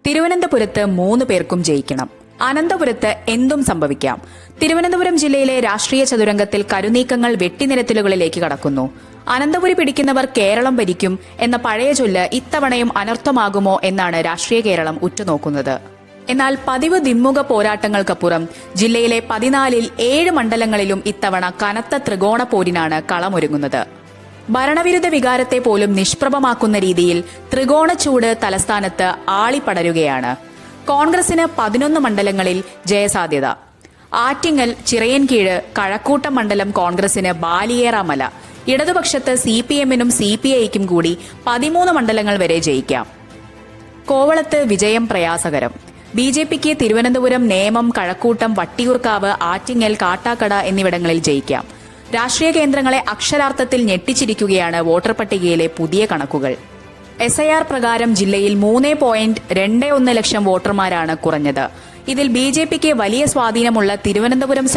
തിരുവനന്തപുരത്ത് 3 പേർക്കും ജയിക്കണം. അനന്തപുരത്ത് എന്തും സംഭവിക്കാം. തിരുവനന്തപുരം ജില്ലയിലെ രാഷ്ട്രീയ ചതുരംഗത്തിൽ കരുനീക്കങ്ങൾ വെട്ടിനിരത്തലുകളിലേക്ക് കടക്കുന്നു. അനന്തപുരി പിടിക്കുന്നവർ കേരളം ഭരിക്കും എന്ന പഴയ ചൊല്ല് ഇത്തവണയും അനർത്ഥമാകുമോ എന്നാണ് രാഷ്ട്രീയ കേരളം ഉറ്റുനോക്കുന്നത്. എന്നാൽ പതിവ് ദിമ്മുഖ പോരാട്ടങ്ങൾക്കപ്പുറം ജില്ലയിലെ 14-ൽ 7 മണ്ഡലങ്ങളിലും ഇത്തവണ കനത്ത ത്രികോണ പോരിനാണ് കളമൊരുങ്ങുന്നത്. ഭരണവിരുദ്ധ വികാരത്തെ പോലും നിഷ്പ്രഭമാക്കുന്ന രീതിയിൽ ത്രികോണച്ചൂട് തലസ്ഥാനത്ത് ആളിപ്പടരുകയാണ്. കോൺഗ്രസിന് 11 മണ്ഡലങ്ങളിൽ ജയസാധ്യത. ആറ്റിങ്ങൽ, ചിറയൻകീഴ്, കഴക്കൂട്ടം മണ്ഡലം കോൺഗ്രസിന് ബാലിയേറാമല. ഇടതുപക്ഷത്ത് CPM-നും CPI-ക്കും കൂടി 13 മണ്ഡലങ്ങൾ വരെ ജയിക്കാം. കോവളത്ത് വിജയം പ്രയാസകരം. BJP-ക്ക് തിരുവനന്തപുരം, നേമം, കഴക്കൂട്ടം, വട്ടിയൂർക്കാവ്, ആറ്റിങ്ങൽ, കാട്ടാക്കട എന്നിവിടങ്ങളിൽ ജയിക്കാം. രാഷ്ട്രീയ കേന്ദ്രങ്ങളെ അക്ഷരാർത്ഥത്തിൽ ഞെട്ടിച്ചിരിക്കുകയാണ് വോട്ടർ പട്ടികയിലെ പുതിയ കണക്കുകൾ. SIR പ്രകാരം ജില്ലയിൽ 3.21 ലക്ഷം വോട്ടർമാരാണ് കുറഞ്ഞത്. ഇതിൽ BJP-ക്ക് വലിയ സ്വാധീനമുള്ള തിരുവനന്തപുരം